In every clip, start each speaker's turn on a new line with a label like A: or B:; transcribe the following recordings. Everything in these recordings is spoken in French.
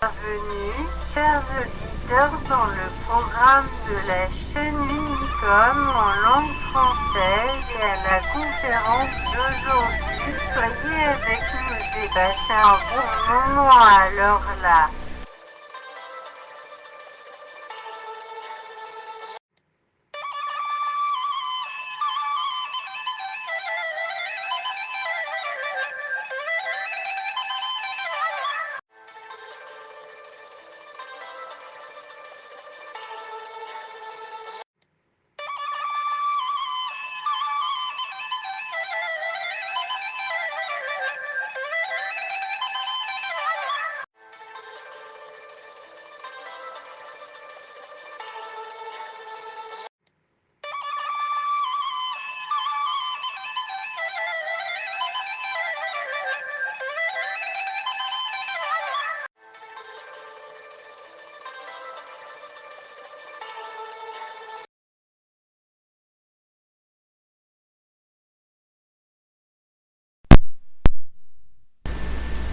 A: Bienvenue, chers auditeurs, dans le programme de la chaîne Unicom en langue française et à la conférence d'aujourd'hui. Soyez avec nous et passez un bon moment alors là.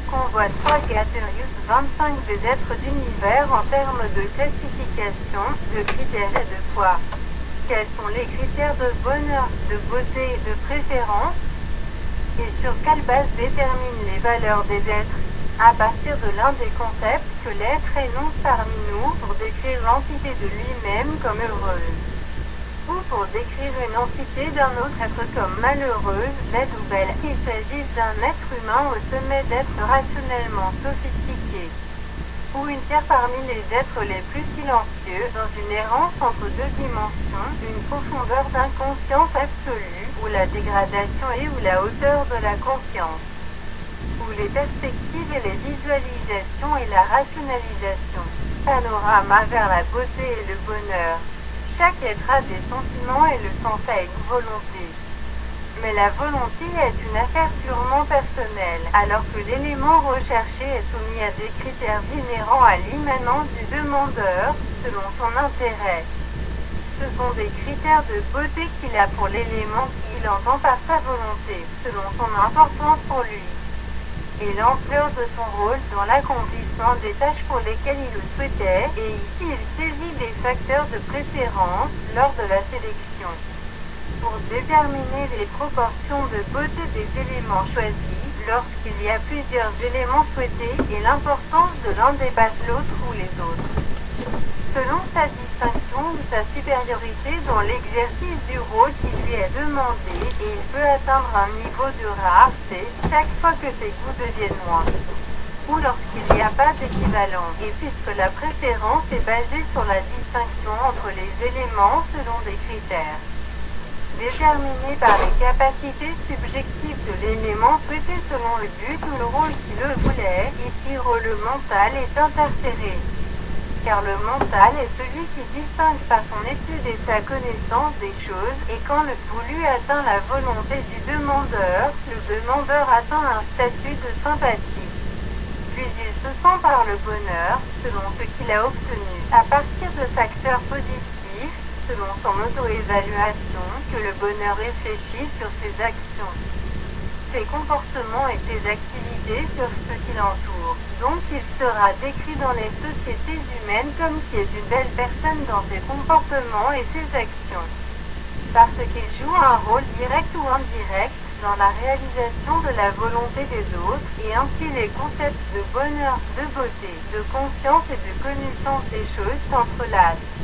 A: On voit 3 Gaterius 25 des êtres d'univers en termes de classification, de critères et de poids. Quels sont les critères de bonheur, de beauté et de préférence? Et sur quelle base déterminent les valeurs des êtres? À partir de l'un des concepts que l'être énonce parmi nous pour décrire l'entité de lui-même comme heureuse, ou pour décrire une entité d'un autre être comme malheureuse, laide ou belle, qu'il s'agisse d'un être humain au sommet d'êtres rationnellement sophistiqués, ou une pierre parmi les êtres les plus silencieux, dans une errance entre deux dimensions, une profondeur d'inconscience absolue, où la dégradation est ou la hauteur de la conscience, où les perspectives et les visualisations et la rationalisation, panorama vers la beauté et le bonheur. Chaque être a des sentiments et le sens a une volonté. Mais la volonté est une affaire purement personnelle, alors que l'élément recherché est soumis à des critères inhérents à l'immanence du demandeur, selon son intérêt. Ce sont des critères de beauté qu'il a pour l'élément qu'il entend par sa volonté, selon son importance pour lui, et l'ampleur de son rôle dans l'accomplissement des tâches pour lesquelles il le souhaitait, et ici il saisit des facteurs de préférence lors de la sélection. Pour déterminer les proportions de beauté des éléments choisis, lorsqu'il y a plusieurs éléments souhaités et l'importance de l'un dépasse l'autre ou les autres, selon sa distinction ou sa supériorité dans l'exercice du rôle qui lui est demandé, et il peut atteindre un niveau de rareté chaque fois que ses goûts deviennent moins, ou lorsqu'il n'y a pas d'équivalent, et puisque la préférence est basée sur la distinction entre les éléments selon des critères déterminés par les capacités subjectives de l'élément souhaité selon le but ou le rôle qui le voulait. Ici, le mental est interféré, car le mental est celui qui distingue par son étude et sa connaissance des choses, et quand le voulu atteint la volonté du demandeur, le demandeur atteint un statut de sympathie. Puis il se sent par le bonheur, selon ce qu'il a obtenu, à partir de facteurs positifs, selon son auto-évaluation, que le bonheur réfléchit sur ses actions, ses comportements et ses activités sur ce qui l'entoure. Donc il sera décrit dans les sociétés humaines comme qui est une belle personne dans ses comportements et ses actions, parce qu'il joue un rôle direct ou indirect dans la réalisation de la volonté des autres, et ainsi les concepts de bonheur, de beauté, de conscience et de connaissance des choses s'entrelacent.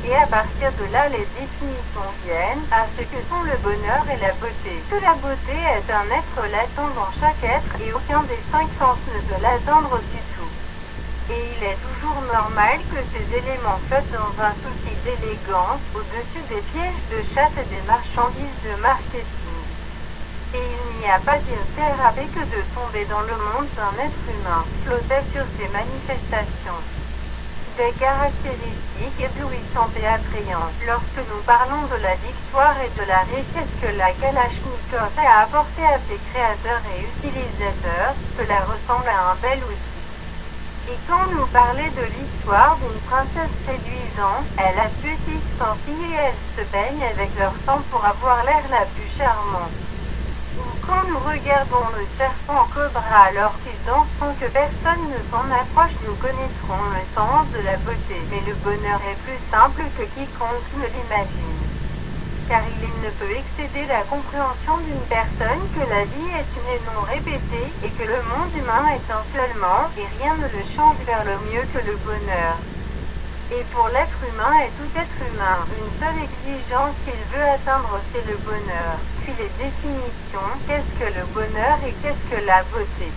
A: Et à partir de là, les définitions viennent à ce que sont le bonheur et la beauté. Que la beauté est un être latent dans chaque être et aucun des 5 sens ne peut l'atteindre du tout. Et il est toujours normal que ces éléments flottent dans un souci d'élégance au-dessus des pièges de chasse et des marchandises de marketing. Et il n'y a pas pire thérapie que de tomber dans le monde d'un être humain, flotter sur ses manifestations. Des caractéristiques éblouissantes et attrayantes. Lorsque nous parlons de la victoire et de la richesse que la Kalachnikov a apportée à ses créateurs et utilisateurs, cela ressemble à un bel outil. Et quand nous parlait de l'histoire d'une princesse séduisante, elle a tué 600 filles et elles se baignent avec leur sang pour avoir l'air la plus charmante. Ou quand nous regardons le serpent cobra alors qu'il danse sans que personne ne s'en approche, nous connaîtrons le sens de la beauté. Mais le bonheur est plus simple que quiconque ne l'imagine. Car il ne peut excéder la compréhension d'une personne que la vie est une et non répétée et que le monde humain est un seulement et rien ne le change vers le mieux que le bonheur. Et pour l'être humain et tout être humain, une seule exigence qu'il veut atteindre, c'est le bonheur. Puis les définitions, qu'est-ce que le bonheur et qu'est-ce que la beauté?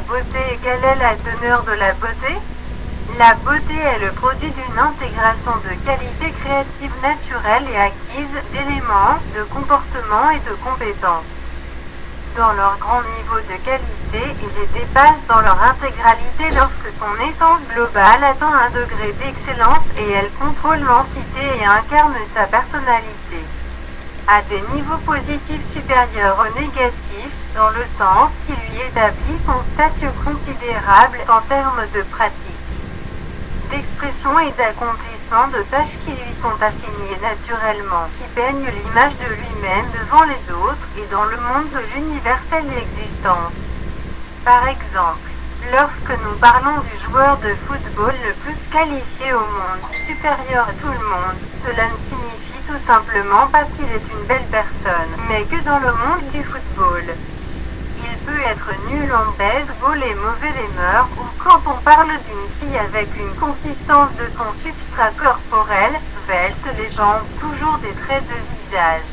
A: Beauté, quelle est la teneur de la beauté? La beauté est le produit d'une intégration de qualités créatives naturelles et acquises d'éléments, de comportements et de compétences. Dans leur grand niveau de qualité, ils les dépassent dans leur intégralité lorsque son essence globale atteint un degré d'excellence et elle contrôle l'entité et incarne sa personnalité. À des niveaux positifs supérieurs aux négatifs, dans le sens qui lui établit son statut considérable en termes de pratique, d'expression et d'accomplissement de tâches qui lui sont assignées naturellement, qui peignent l'image de lui-même devant les autres et dans le monde de l'universelle existence. Par exemple, lorsque nous parlons du joueur de football le plus qualifié au monde, supérieur à tout le monde, cela ne signifie tout simplement pas qu'il est une belle personne, mais que dans le monde du football, il peut être nul en baseball et mauvais les mœurs, ou quand on parle d'une fille avec une consistance de son substrat corporel, svelte, les jambes, toujours des traits de visage.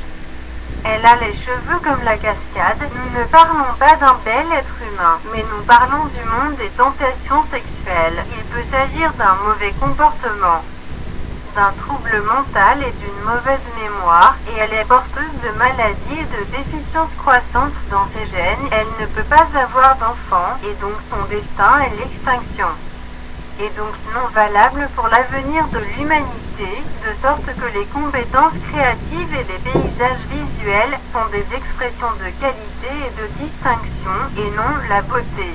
A: Elle a les cheveux comme la cascade, nous ne parlons pas d'un bel être humain, mais nous parlons du monde des tentations sexuelles. Il peut s'agir d'un mauvais comportement, d'un trouble mental et d'une mauvaise mémoire, et elle est porteuse de maladies et de déficiences croissantes dans ses gènes. Elle ne peut pas avoir d'enfant, et donc son destin est l'extinction. Et donc non valable pour l'avenir de l'humanité, de sorte que les compétences créatives et les paysages visuels sont des expressions de qualité et de distinction, et non la beauté.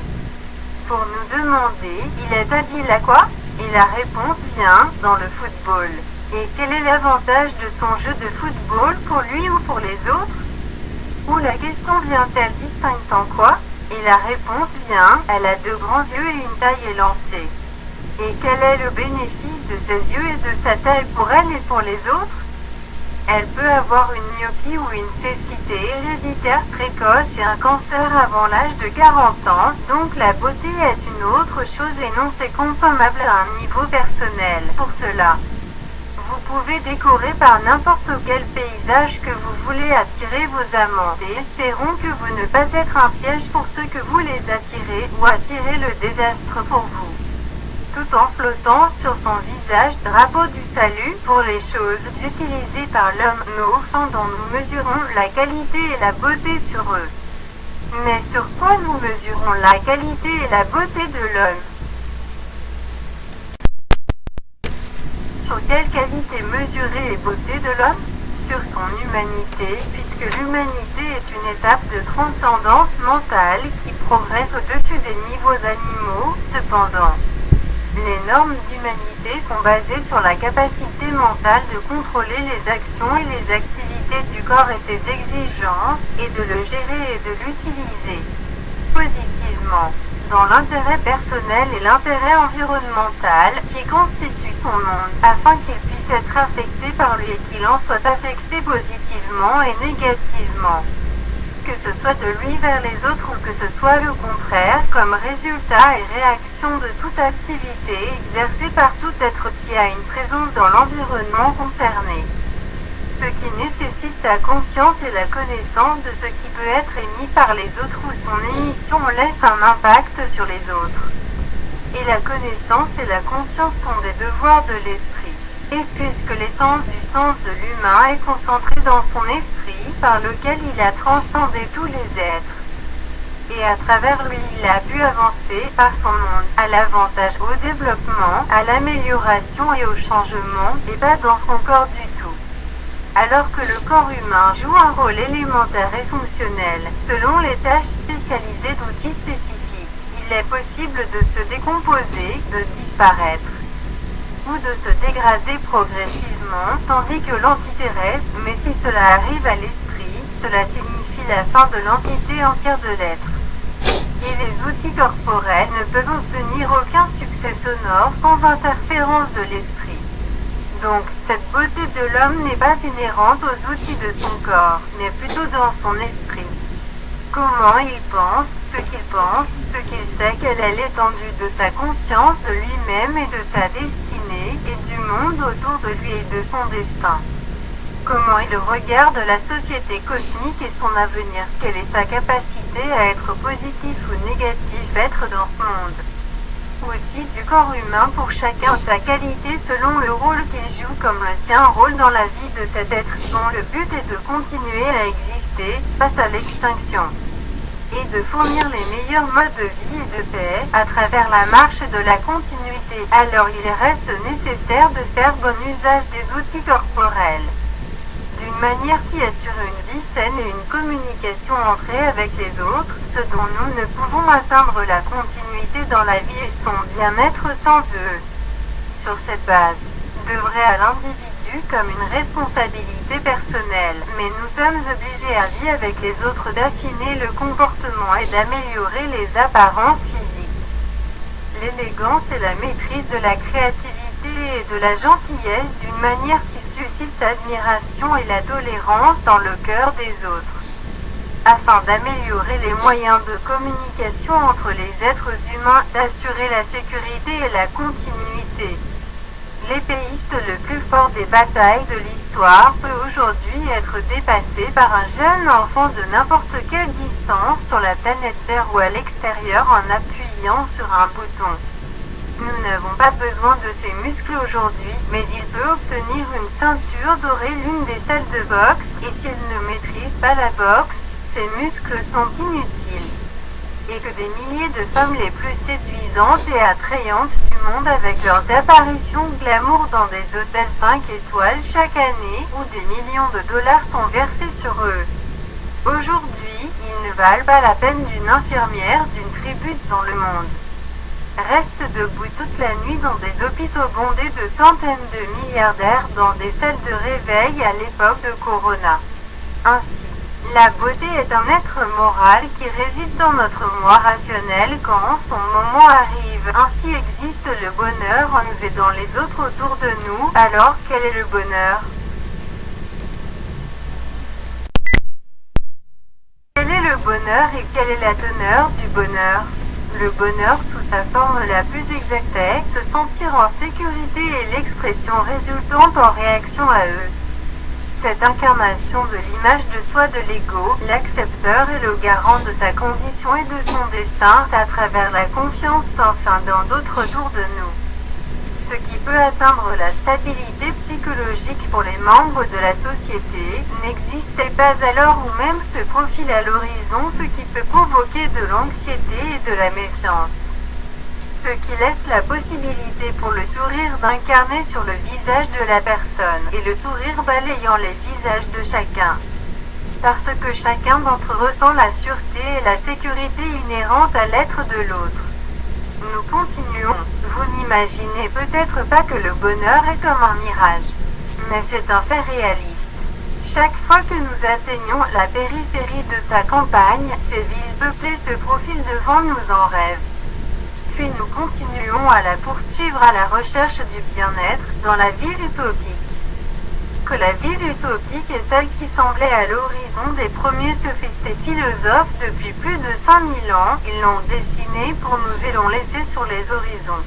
A: Pour nous demander, il est habile à quoi? Et la réponse vient dans le football. Et quel est l'avantage de son jeu de football pour lui ou pour les autres? Où la question vient-elle distincte en quoi? Et la réponse vient, elle a de grands yeux et une taille élancée. Et quel est le bénéfice de ses yeux et de sa taille pour elle et pour les autres? Elle peut avoir une myopie ou une cécité héréditaire précoce et un cancer avant l'âge de 40 ans, donc la beauté est une autre chose et non c'est consommable à un niveau personnel. Pour cela, vous pouvez décorer par n'importe quel paysage que vous voulez attirer vos amants, et espérons que vous ne pas être un piège pour ceux que vous les attirez ou attirer le désastre pour vous. Tout en flottant sur son visage, drapeau du salut pour les choses utilisées par l'homme, nos fins dont nous mesurons la qualité et la beauté sur eux. Mais sur quoi nous mesurons la qualité et la beauté de l'homme? Sur quelle qualité mesurer les beautés de l'homme? Sur son humanité, puisque l'humanité est une étape de transcendance mentale qui progresse au-dessus des niveaux animaux. Cependant, les normes d'humanité sont basées sur la capacité mentale de contrôler les actions et les activités du corps et ses exigences, et de le gérer et de l'utiliser positivement, dans l'intérêt personnel et l'intérêt environnemental qui constitue son monde, afin qu'il puisse être affecté par lui et qu'il en soit affecté positivement et négativement, que ce soit de lui vers les autres ou que ce soit le contraire, comme résultat et réaction de toute activité exercée par tout être qui a une présence dans l'environnement concerné. Ce qui nécessite la conscience et la connaissance de ce qui peut être émis par les autres ou son émission laisse un impact sur les autres. Et la connaissance et la conscience sont des devoirs de l'esprit. Et puisque l'essence du sens de l'humain est concentrée dans son esprit, par lequel il a transcendé tous les êtres, et à travers lui il a pu avancer par son monde, à l'avantage, au développement, à l'amélioration et au changement, et pas dans son corps du tout. Alors que le corps humain joue un rôle élémentaire et fonctionnel, selon les tâches spécialisées d'outils spécifiques, il est possible de se décomposer, de disparaître, ou de se dégrader progressivement malheureusement, tandis que l'antiterrestre, mais si cela arrive à l'esprit, cela signifie la fin de l'entité entière de l'être. Et les outils corporels ne peuvent obtenir aucun succès sonore sans interférence de l'esprit. Donc, cette beauté de l'homme n'est pas inhérente aux outils de son corps, mais plutôt dans son esprit. Comment il pense, ce qu'il sait, quelle est l'étendue de sa conscience, de lui-même et de sa destinée, et du monde autour de lui et de son destin. Comment il regarde la société cosmique et son avenir, quelle est sa capacité à être positif ou négatif, être dans ce monde. Outil du corps humain pour chacun sa qualité selon le rôle qu'il joue comme le sien, rôle dans la vie de cet être dont le but est de continuer à exister face à l'extinction et de fournir les meilleurs modes de vie et de paix à travers la marche de la continuité. Alors il reste nécessaire de faire bon usage des outils corporels d'une manière qui assure une vie saine et une communication entrée avec les autres, ce dont nous ne pouvons atteindre la continuité dans la vie et son bien-être sans eux. Sur cette base, devrait à l'individu comme une responsabilité personnelle, mais nous sommes obligés à vivre avec les autres d'affiner le comportement et d'améliorer les apparences physiques. L'élégance et la maîtrise de la créativité et de la gentillesse d'une manière qui suscite l'admiration et la tolérance dans le cœur des autres, afin d'améliorer les moyens de communication entre les êtres humains, d'assurer la sécurité et la continuité. L'épéiste le plus fort des batailles de l'histoire peut aujourd'hui être dépassé par un jeune enfant de n'importe quelle distance sur la planète Terre ou à l'extérieur en appuyant sur un bouton. Nous n'avons pas besoin de ses muscles aujourd'hui, mais il peut obtenir une ceinture dorée l'une des salles de boxe, et s'il ne maîtrise pas la boxe, ses muscles sont inutiles. Et que des milliers de femmes les plus séduisantes et attrayantes du monde avec leurs apparitions glamour dans des hôtels 5 étoiles chaque année, où des millions de dollars sont versés sur eux. Aujourd'hui, ils ne valent pas la peine d'une infirmière d'une tribu dans le monde. Reste debout toute la nuit dans des hôpitaux bondés de centaines de milliardaires dans des salles de réveil à l'époque de Corona. Ainsi, la beauté est un être moral qui réside dans notre moi rationnel quand son moment arrive. Ainsi existe le bonheur en nous et dans les autres autour de nous. Alors, quel est le bonheur? Quel est le bonheur et quelle est la teneur du bonheur? Le bonheur sous sa forme la plus exacte est se sentir en sécurité et l'expression résultante en réaction à eux. Cette incarnation de l'image de soi de l'ego, l'accepteur et le garant de sa condition et de son destin à travers la confiance sans fin dans d'autres autour de nous. Ce qui peut atteindre la stabilité psychologique pour les membres de la société n'existait pas alors ou même se profile à l'horizon, ce qui peut provoquer de l'anxiété et de la méfiance. Ce qui laisse la possibilité pour le sourire d'incarner sur le visage de la personne et le sourire balayant les visages de chacun. Parce que chacun d'entre eux ressent la sûreté et la sécurité inhérente à l'être de l'autre. Nous continuons. Vous n'imaginez peut-être pas que le bonheur est comme un mirage, mais c'est un fait réaliste. Chaque fois que nous atteignons la périphérie de sa campagne, ces villes peuplées se profilent devant nous en rêve. Puis nous continuons à la poursuivre à la recherche du bien-être dans la ville utopique. Que la ville utopique est celle qui semblait à l'horizon des premiers sophistes philosophes depuis plus de 5000 ans. Ils l'ont dessinée pour nous et l'ont laissée sur les horizons.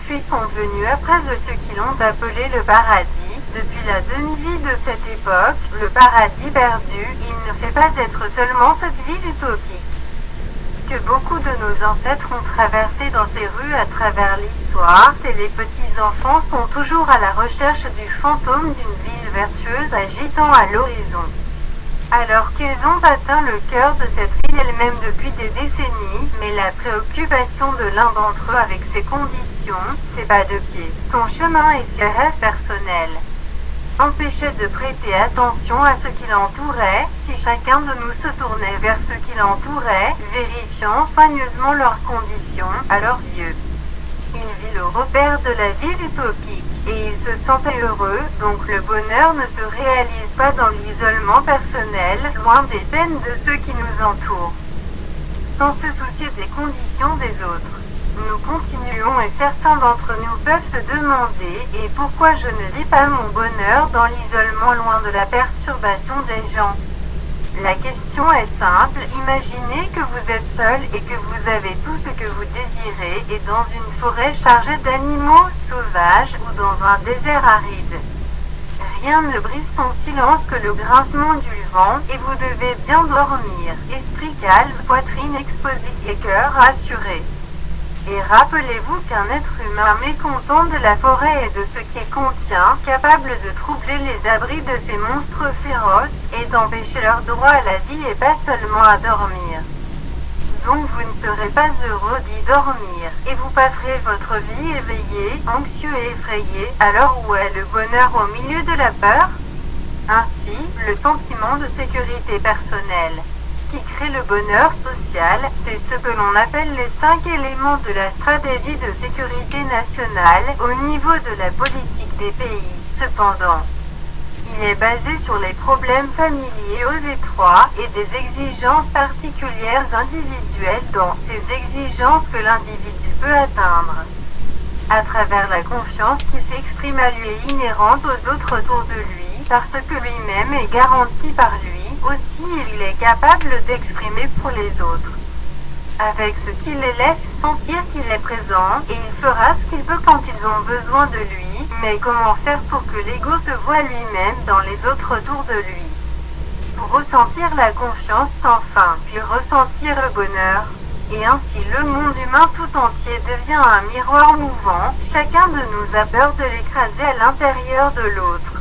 A: Puis sont venus après eux ceux qui l'ont appelé le paradis. Depuis la demi-vie de cette époque, le paradis perdu, il ne fait pas être seulement cette ville utopique que beaucoup de nos ancêtres ont traversé dans ces rues à travers l'histoire, et les petits-enfants sont toujours à la recherche du fantôme d'une ville vertueuse agitant à l'horizon. Alors qu'ils ont atteint le cœur de cette ville elle-même depuis des décennies, mais la préoccupation de l'un d'entre eux avec ses conditions, ses pas de pied, son chemin et ses rêves personnels empêchait de prêter attention à ce qui l'entourait. Si chacun de nous se tournait vers ce qui l'entourait, vérifiant soigneusement leurs conditions à leurs yeux. Une ville au repère de la ville utopique, et ils se sentaient heureux, donc le bonheur ne se réalise pas dans l'isolement personnel, loin des peines de ceux qui nous entourent, sans se soucier des conditions des autres. Nous continuons et certains d'entre nous peuvent se demander « Et pourquoi je ne vis pas mon bonheur dans l'isolement loin de la perturbation des gens ?» La question est simple, imaginez que vous êtes seul et que vous avez tout ce que vous désirez et dans une forêt chargée d'animaux sauvages ou dans un désert aride. Rien ne brise son silence que le grincement du vent et vous devez bien dormir, esprit calme, poitrine exposée et cœur rassuré. Et rappelez-vous qu'un être humain mécontent de la forêt et de ce qu'elle contient, capable de troubler les abris de ces monstres féroces et d'empêcher leur droit à la vie et pas seulement à dormir. Donc vous ne serez pas heureux d'y dormir, et vous passerez votre vie éveillé, anxieux et effrayé, alors où est le bonheur au milieu de la peur? Ainsi, le sentiment de sécurité personnelle qui crée le bonheur social, c'est ce que l'on appelle les 5 éléments de la stratégie de sécurité nationale au niveau de la politique des pays. Cependant, il est basé sur les problèmes familiers aux étroits et des exigences particulières individuelles dans ces exigences que l'individu peut atteindre, à travers la confiance qui s'exprime à lui et inhérente aux autres autour de lui, parce que lui-même est garanti par lui. Aussi, il est capable d'exprimer pour les autres, avec ce qui les laisse sentir qu'il est présent, et il fera ce qu'il peut quand ils ont besoin de lui, mais comment faire pour que l'ego se voie lui-même dans les autres autour de lui? Pour ressentir la confiance sans fin, puis ressentir le bonheur, et ainsi le monde humain tout entier devient un miroir mouvant, chacun de nous a peur de l'écraser à l'intérieur de l'autre,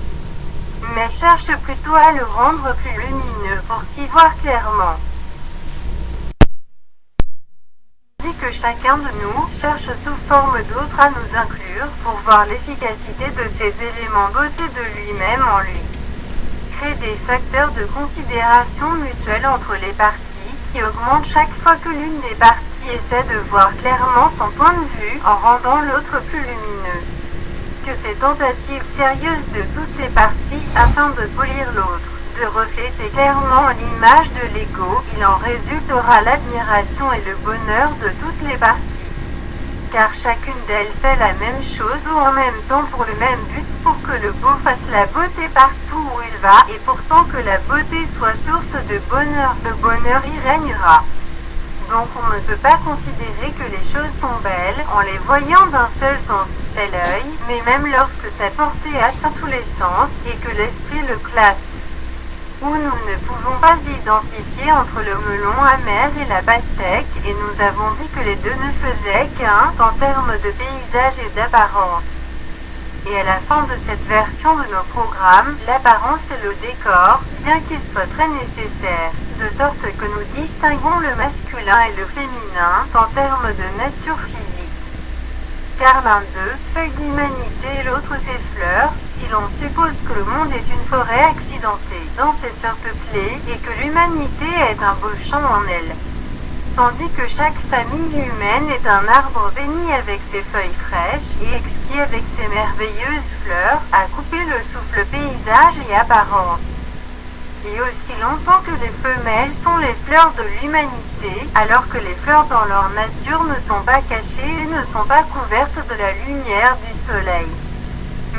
A: mais cherche plutôt à le rendre plus lumineux pour s'y voir clairement. Tandis que chacun de nous cherche sous forme d'autres à nous inclure pour voir l'efficacité de ces éléments dotés de lui-même en lui. Crée des facteurs de considération mutuelle entre les parties qui augmentent chaque fois que l'une des parties essaie de voir clairement son point de vue en rendant l'autre plus lumineux. Que ces tentatives sérieuses de toutes les parties afin de polir l'autre, de refléter clairement l'image de l'ego, il en résultera l'admiration et le bonheur de toutes les parties. Car chacune d'elles fait la même chose ou en même temps pour le même but, pour que le beau fasse la beauté partout où il va et pourtant que la beauté soit source de bonheur, le bonheur y régnera. Donc on ne peut pas considérer que les choses sont belles en les voyant d'un seul sens, c'est l'œil, mais même lorsque sa portée atteint tous les sens et que l'esprit le classe. Où nous ne pouvons pas identifier entre le melon amer et la pastèque, et nous avons dit que les deux ne faisaient qu'un en termes de paysage et d'apparence. Et à la fin de cette version de nos programmes, l'apparence est le décor, bien qu'il soit très nécessaire, de sorte que nous distinguons le masculin et le féminin en termes de nature physique. Car l'un d'eux, feuille d'humanité et l'autre ses fleurs, si l'on suppose que le monde est une forêt accidentée, dense et surpeuplée, et que l'humanité est un beau champ en elle. Tandis que chaque famille humaine est un arbre béni avec ses feuilles fraîches et exquis avec ses merveilleuses fleurs, à couper le souffle paysage et apparence. Et aussi longtemps que les femelles sont les fleurs de l'humanité, alors que les fleurs dans leur nature ne sont pas cachées et ne sont pas couvertes de la lumière du soleil,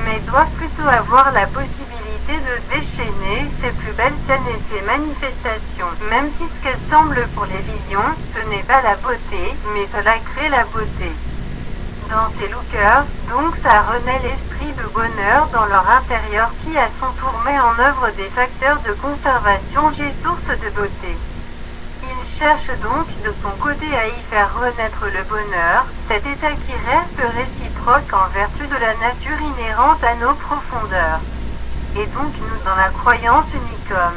A: mais doivent plutôt avoir la possibilité de déchaîner ses plus belles scènes et ses manifestations, même si ce qu'elles semblent pour les visions, ce n'est pas la beauté, mais cela crée la beauté. Dans ces lookers, donc, ça renaît l'esprit de bonheur dans leur intérieur qui à son tour met en œuvre des facteurs de conservation et source de beauté. Il cherche donc de son côté à y faire renaître le bonheur, cet état qui reste réciproque en vertu de la nature inhérente à nos profondeurs. Et donc nous dans la croyance unicum.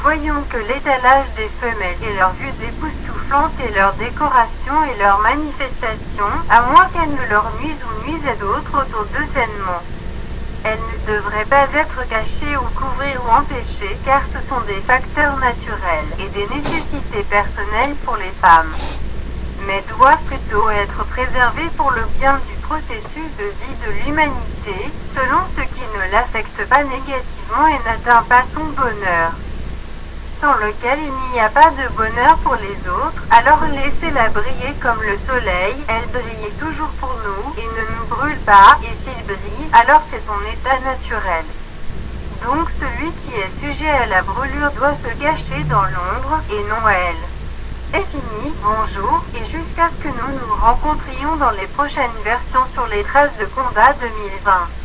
A: Voyons que l'étalage des femelles et leurs vues époustouflantes et leur décoration et leur manifestation, à moins qu'elles ne leur nuisent ou nuisent à d'autres autour d'eux sainement. Elles ne devraient pas être cachées ou couvrir ou empêcher, car ce sont des facteurs naturels et des nécessités personnelles pour les femmes, mais doivent plutôt être préservées pour le bien du processus de vie de l'humanité, selon ce qui ne l'affecte pas négativement et n'atteint pas son bonheur, sans lequel il n'y a pas de bonheur pour les autres, alors laissez-la briller comme le soleil, elle brille toujours pour nous, et ne nous brûle pas, et s'il brille, alors c'est son état naturel. Donc celui qui est sujet à la brûlure doit se cacher dans l'ombre, et non elle. Est fini, bonjour, et jusqu'à ce que nous nous rencontrions dans les prochaines versions sur les traces de combat 2020.